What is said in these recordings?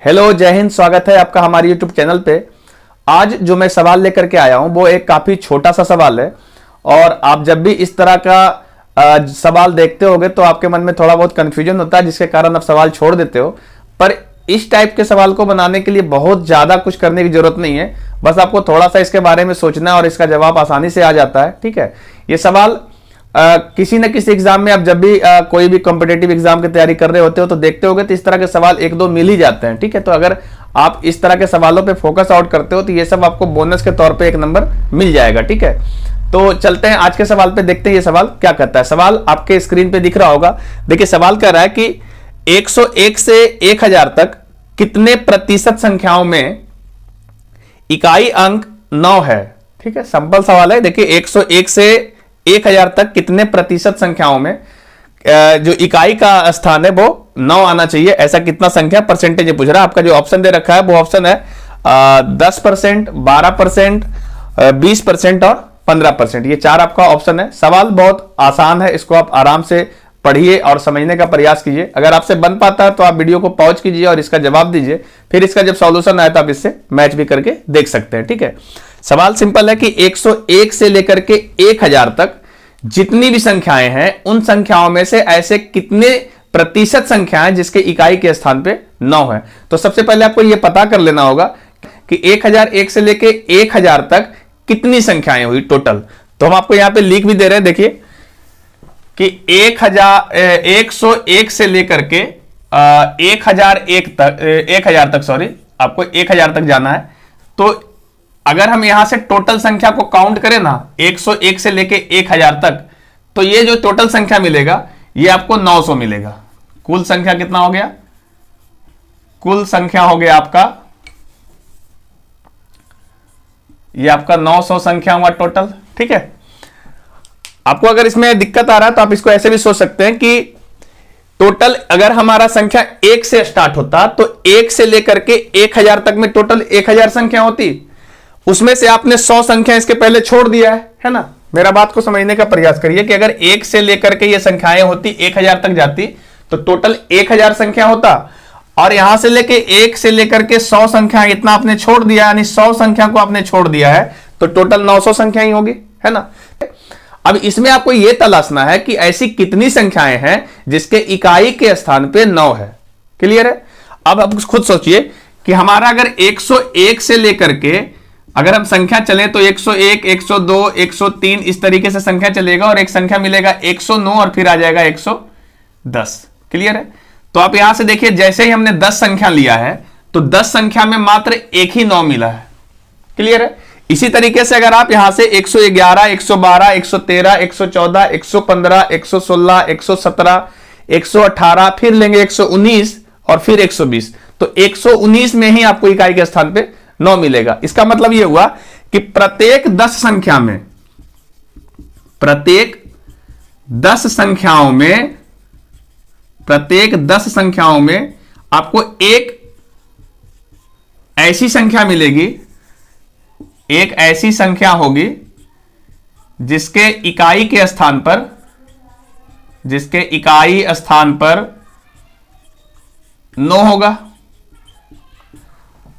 Hello, जय हिंद। स्वागत है आपका हमारे यूट्यूब चैनल पे। आज जो मैं सवाल लेकर के आया हूं वो एक काफी छोटा सा सवाल है और आप जब भी इस तरह का सवाल देखते होगे तो आपके मन में थोड़ा बहुत कंफ्यूजन होता है, जिसके कारण आप सवाल छोड़ देते हो। पर इस टाइप के सवाल को बनाने के लिए बहुत ज्यादा कुछ करने की जरूरत नहीं है, बस आपको थोड़ा सा इसके बारे में सोचना है और इसका जवाब आसानी से आ जाता है। ठीक है, ये सवाल किसी न किसी एग्जाम में आप जब भी कोई भी कॉम्पिटेटिव एग्जाम की तैयारी कर रहे होते हो तो देखते होगे तो इस तरह के सवाल एक दो मिल ही जाते हैं। ठीक है, तो अगर आप इस तरह के सवालों पे फोकस आउट करते हो तो ये सब आपको बोनस के तौर पे एक नंबर मिल जाएगा। ठीक है, तो चलते हैं आज के सवाल पे, देखते हैं ये सवाल क्या कहता है। सवाल आपके स्क्रीन पे दिख रहा होगा। देखिए, सवाल कह रहा है कि 101 से 1000 तक कितने प्रतिशत संख्याओं में इकाई अंक 9 है। ठीक है, सिंपल सवाल है। देखिए, 101 से 1000 तक कितने प्रतिशत संख्याओं में जो इकाई का स्थान है वो 9 आना चाहिए, ऐसा कितना संख्या परसेंटेज पूछ रहा है। आपका जो ऑप्शन दे रखा है वो ऑप्शन है 10%, 12%, 20% और 15%। ये चार आपका ऑप्शन है। सवाल बहुत आसान है, इसको आप आराम से पढ़िए और समझने का प्रयास कीजिए। अगर आपसे बन पाता है तो आप वीडियो को पॉज कीजिए और इसका जवाब दीजिए, फिर इसका जब सॉल्यूशन आए तो आप इससे मैच भी करके देख सकते हैं। ठीक है, सवाल सिंपल है कि 101 से लेकर के 1000 तक जितनी भी संख्याएं हैं उन संख्याओं में से ऐसे कितने प्रतिशत संख्याएं जिसके इकाई के स्थान पे 9 है। तो सबसे पहले आपको यह पता कर लेना होगा कि 1001 से लेके 1000 तक कितनी संख्याएं हुई टोटल। तो हम आपको यहां पे लिख भी दे रहे हैं। देखिए कि 101 से लेकर के 1000 तक सॉरी आपको 1000 तक जाना है। तो अगर हम यहां से टोटल संख्या को काउंट करें ना, 101 से लेके 1000 तक, तो ये जो टोटल संख्या मिलेगा ये आपको 900 मिलेगा। कुल संख्या कितना हो गया? कुल संख्या हो गया आपका, ये आपका 900 संख्या हुआ टोटल। ठीक है, आपको अगर इसमें दिक्कत आ रहा है तो आप इसको ऐसे भी सोच सकते हैं कि टोटल अगर हमारा संख्या 1 से स्टार्ट होता तो 1 से लेकर के 1000 तक में टोटल 1000 संख्या होती, उसमें से आपने 100 संख्या इसके पहले छोड़ दिया है ना। मेरा बात को समझने का प्रयास करिए कि अगर 1 से लेकर के ये संख्याएं होती 1000 तक जाती तो टोटल 1000 संख्या होता, और यहां से लेके 1 से लेकर के 100 संख्या इतना आपने छोड़ दिया, यानी 100 संख्या को आपने छोड़ दिया है, तो टोटल 900 संख्या ही होगी, है ना। अब इसमें आपको यह तलाशना है कि ऐसी कितनी संख्याएं हैं जिसके इकाई के स्थान पे 9 है। क्लियर है? अब आप खुद सोचिए कि हमारा अगर 101 से लेकर के अगर हम संख्या चलें तो 101, 102, 103 इस तरीके से संख्या चलेगा और एक संख्या मिलेगा 109 और फिर आ जाएगा 110। क्लियर है? तो आप यहां से देखिए, जैसे ही हमने 10 संख्या लिया है तो 10 संख्या में मात्र एक ही 9 मिला है। क्लियर है? इसी तरीके से अगर आप यहां से 111, 112, 113, 114, 115, 116, 117, 118 फिर लेंगे 119 और फिर 120, तो 119 में ही आपको इकाई के स्थान पे 9 मिलेगा। इसका मतलब यह हुआ कि प्रत्येक 10 संख्याओं में आपको एक ऐसी संख्या मिलेगी, एक ऐसी संख्या होगी जिसके इकाई स्थान पर 9 होगा।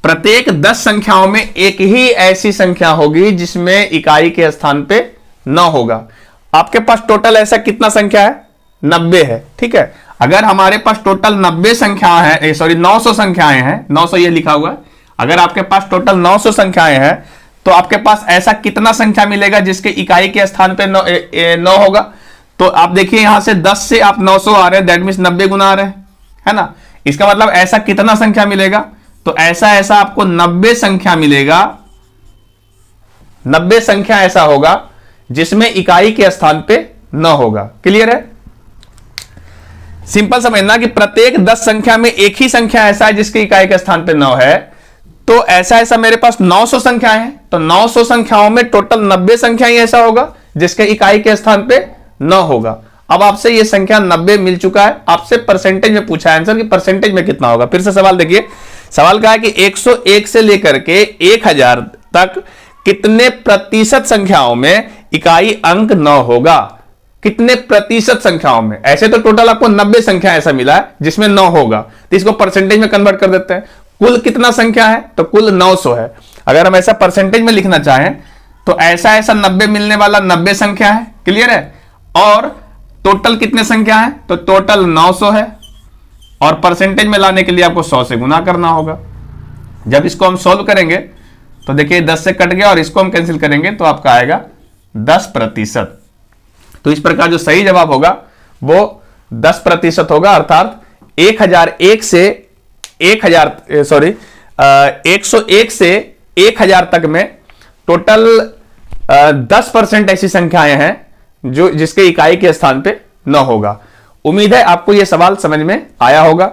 प्रत्येक 10 संख्याओं में एक ही ऐसी संख्या होगी जिसमें इकाई के स्थान पे 9 होगा। आपके पास टोटल ऐसा कितना संख्या है? 90 है। ठीक है, अगर हमारे पास टोटल 90 संख्या है, सॉरी 900 संख्याएं हैं, 900 ये लिखा हुआ है। अगर आपके पास टोटल 900 संख्याएं हैं तो आपके पास ऐसा कितना संख्या मिलेगा जिसके इकाई के स्थान पे 9 होगा? तो आप देखिए, यहां से 10 से आप 900 आ रहे हैं, दैट मीन्स 90 गुना आ रहे हैं, है ना। इसका मतलब ऐसा कितना संख्या मिलेगा? तो ऐसा आपको 90 संख्या मिलेगा। 90 संख्या ऐसा होगा जिसमें इकाई के स्थान पे 9 होगा। क्लियर है? सिंपल समझना कि प्रत्येक 10 संख्या में एक ही संख्या ऐसा है जिसकी इकाई के स्थान पे 9 है। तो ऐसा मेरे पास 900 संख्याएं हैं, तो 900 संख्याओं में टोटल 90 संख्या ही ऐसा होगा जिसके इकाई के स्थान पे 9 होगा। अब आपसे ये संख्या 90 मिल चुका है, आपसे परसेंटेज में पूछा है आंसर कि परसेंटेज में कितना होगा। फिर से सवाल देखिए, सवाल कहा है कि 101 से लेकर के 1000 तक कितने प्रतिशत संख्याओं में इकाई अंक 9 होगा। कितने प्रतिशत संख्याओं में? ऐसे तो टोटल आपको 90 संख्या ऐसा मिला है जिसमें 9 होगा, तो इसको परसेंटेज में कन्वर्ट कर देते हैं। कुल कितना संख्या है, तो कुल 900 है। अगर हम ऐसा परसेंटेज में लिखना चाहें तो ऐसा 90 मिलने वाला 90 संख्या है, क्लियर है। और टोटल कितने संख्या है, तो टोटल 900 है, और परसेंटेज में लाने के लिए आपको 100 से गुना करना होगा। जब इसको हम सॉल्व करेंगे तो देखिए 10 से कट गया, और इसको हम कैंसिल करेंगे तो आपका आएगा 10%। तो इस प्रकार जो सही जवाब होगा वो 10% होगा, अर्थात 101 से 101 से 1000 तक में टोटल 10% ऐसी संख्याएं हैं जो जिसके इकाई के स्थान पे न होगा। उम्मीद है आपको यह सवाल समझ में आया होगा।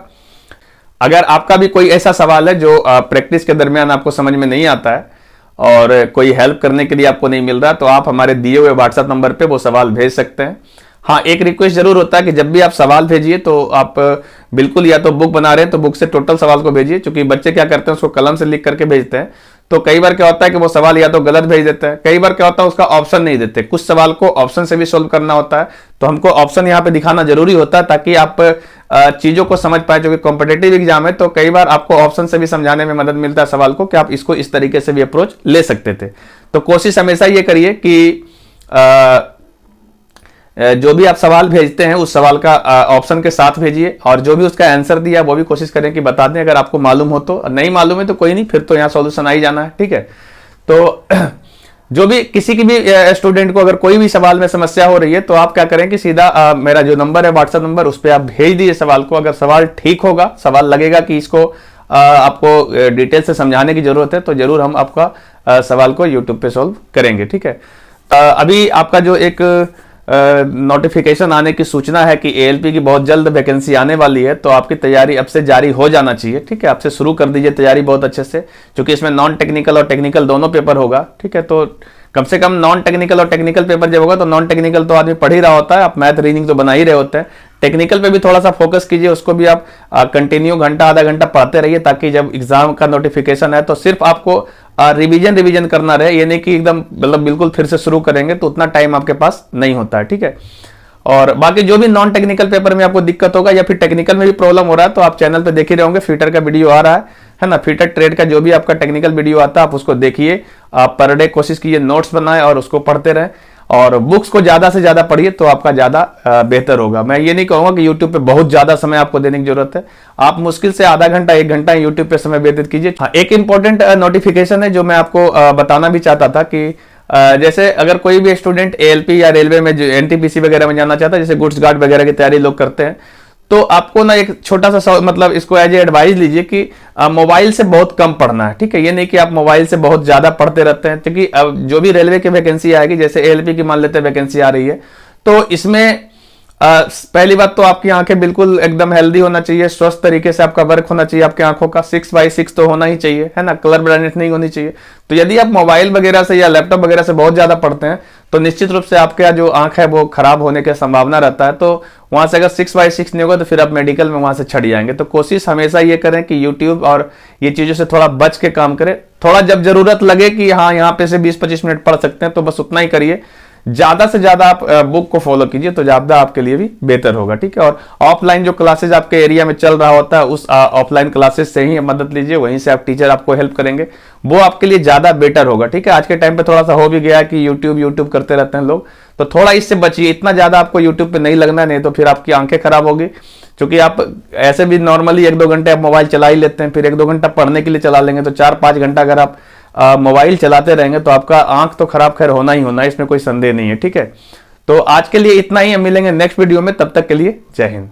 अगर आपका भी कोई ऐसा सवाल है जो प्रैक्टिस के दरमियान आपको समझ में नहीं आता है और कोई हेल्प करने के लिए आपको नहीं मिल रहा, तो आप हमारे दिए हुए व्हाट्सएप नंबर पे वो सवाल भेज सकते हैं। हाँ, एक रिक्वेस्ट जरूर होता है कि जब भी आप सवाल भेजिए तो आप बिल्कुल या तो बुक बना रहे हैं तो बुक से टोटल सवाल को भेजिए, क्योंकि बच्चे क्या करते हैं उसको कलम से लिख करके भेजते हैं, तो कई बार क्या होता है कि वो सवाल या तो गलत भेज देते हैं, कई बार क्या होता है उसका ऑप्शन नहीं देते। कुछ सवाल को ऑप्शन से भी सोल्व करना होता है, तो हमको ऑप्शन यहाँ पे दिखाना जरूरी होता है ताकि आप चीजों को समझ पाए। जो कि कॉम्पिटेटिव एग्जाम है तो कई बार आपको ऑप्शन से भी समझाने में मदद मिलता है सवाल को, कि आप इसको इस तरीके से भी अप्रोच ले सकते थे। तो कोशिश हमेशा ये करिए कि जो भी आप सवाल भेजते हैं उस सवाल का ऑप्शन के साथ भेजिए, और जो भी उसका आंसर दिया वो भी कोशिश करें कि बता दें। अगर आपको मालूम हो तो, नहीं मालूम है तो कोई नहीं, फिर तो यहाँ सॉल्यूशन आ ही जाना है, ठीक है। तो जो भी किसी की भी स्टूडेंट को अगर कोई भी सवाल में समस्या हो रही है तो आप क्या करें कि सीधा मेरा जो नंबर है व्हाट्सएप नंबर, उस पर आप भेज दीजिए सवाल को। अगर सवाल ठीक होगा, सवाल लगेगा कि इसको आपको डिटेल से समझाने की जरूरत है, तो जरूर हम आपका सवाल को यूट्यूब पे सॉल्व करेंगे, ठीक है। अभी आपका जो एक नोटिफिकेशन आने की सूचना है कि एएलपी की बहुत जल्द वैकेंसी आने वाली है, तो आपकी तैयारी अब से जारी हो जाना चाहिए, ठीक है। आपसे शुरू कर दीजिए तैयारी बहुत अच्छे से, क्योंकि इसमें नॉन टेक्निकल और टेक्निकल दोनों पेपर होगा, ठीक है। तो कम से कम नॉन टेक्निकल और टेक्निकल पेपर जब होगा तो नॉन टेक्निकल तो आदमी पढ़ ही रहा होता है, आप मैथ रीजनिंग तो बना ही रहे होते हैं, टेक्निकल पे भी थोड़ा सा फोकस कीजिए, उसको भी आप कंटिन्यू घंटा आधा घंटा पढ़ते रहिए, ताकि जब एग्जाम का नोटिफिकेशन है तो सिर्फ आपको रिवीजन करना रहे, ये नहीं कि एकदम मतलब बिल्कुल फिर से शुरू करेंगे, तो उतना टाइम आपके पास नहीं होता है, ठीक है। और बाकी जो भी नॉन टेक्निकल पेपर में आपको दिक्कत होगा या फिर टेक्निकल में भी प्रॉब्लम हो रहा है, तो आप चैनल पे देख ही रहे होंगे, फीटर का वीडियो आ रहा है ना। फीटर ट्रेड का जो भी आपका टेक्निकल वीडियो आता है आप उसको देखिए, आप पर डे कोशिश कीजिए नोट्स बनाएं और उसको पढ़ते रहें, और बुक्स को ज्यादा से ज्यादा पढ़िए तो आपका ज्यादा बेहतर होगा। मैं ये नहीं कहूंगा कि यूट्यूब पे बहुत ज्यादा समय आपको देने की जरूरत है, आप मुश्किल से आधा घंटा 1 घंटा यूट्यूब पे समय व्यतीत कीजिए। हाँ, एक इंपॉर्टेंट नोटिफिकेशन है जो मैं आपको बताना भी चाहता था कि जैसे अगर कोई भी स्टूडेंट एएलपी या रेलवे में एनटीपीसी वगैरह में जाना चाहता है, जैसे गुड्स गार्ड वगैरह की तैयारी लोग करते हैं, तो आपको ना एक छोटा सा मतलब इसको एज ए एडवाइस लीजिए कि मोबाइल से बहुत कम पढ़ना है, ठीक है। ये नहीं कि आप मोबाइल से बहुत ज्यादा पढ़ते रहते हैं, क्योंकि जो भी रेलवे की वैकेंसी आएगी, जैसे एएलपी की मान लेते हैं वैकेंसी आ रही है, तो इसमें पहली बात तो आपकी आंखें बिल्कुल एकदम हेल्दी होना चाहिए, स्वस्थ तरीके से आपका वर्क होना चाहिए, आपकी आंखों का 6/6 तो होना ही चाहिए, है ना, कलर ब्लाइंडनेस नहीं होनी चाहिए। तो यदि आप मोबाइल वगैरह से या लैपटॉप वगैरह से बहुत ज्यादा पढ़ते हैं तो निश्चित रूप से आपका जो आंख है वो खराब होने की संभावना रहता है। तो वहां से अगर 6/6 नहीं होगा तो फिर आप मेडिकल में वहां से छट जाएंगे। तो कोशिश हमेशा ये करें कि यूट्यूब और ये चीजों से थोड़ा बच के काम करें। थोड़ा जब जरूरत लगे कि हाँ यहाँ पे से 20-25 मिनट पढ़ सकते हैं तो बस उतना ही करिए, ज्यादा से ज्यादा आप बुक को फॉलो कीजिए तो ज्यादा आपके लिए भी बेहतर होगा, ठीक है। और ऑफलाइन जो क्लासेज आपके एरिया में चल रहा होता है उस ऑफलाइन क्लासेस से ही मदद लीजिए, वहीं से आप टीचर आपको हेल्प करेंगे, वो आपके लिए ज्यादा बेटर होगा, ठीक है। आज के टाइम पे थोड़ा सा हो भी गया कि यूट्यूब करते रहते हैं लोग, तो थोड़ा इससे बचिए, इतना ज्यादा आपको यूट्यूब पे नहीं लगना, नहीं तो फिर आपकी आंखें खराब होगी। क्योंकि आप ऐसे भी नॉर्मली 1-2 घंटे आप मोबाइल चला ही लेते हैं, फिर 1-2 घंटा पढ़ने के लिए चला लेंगे, तो 4-5 घंटा अगर आप मोबाइल चलाते रहेंगे तो आपका आंख तो खराब खैर होना ही होना है, इसमें कोई संदेह नहीं है, ठीक है। तो आज के लिए इतना ही, हम मिलेंगे नेक्स्ट वीडियो में, तब तक के लिए जय हिंद।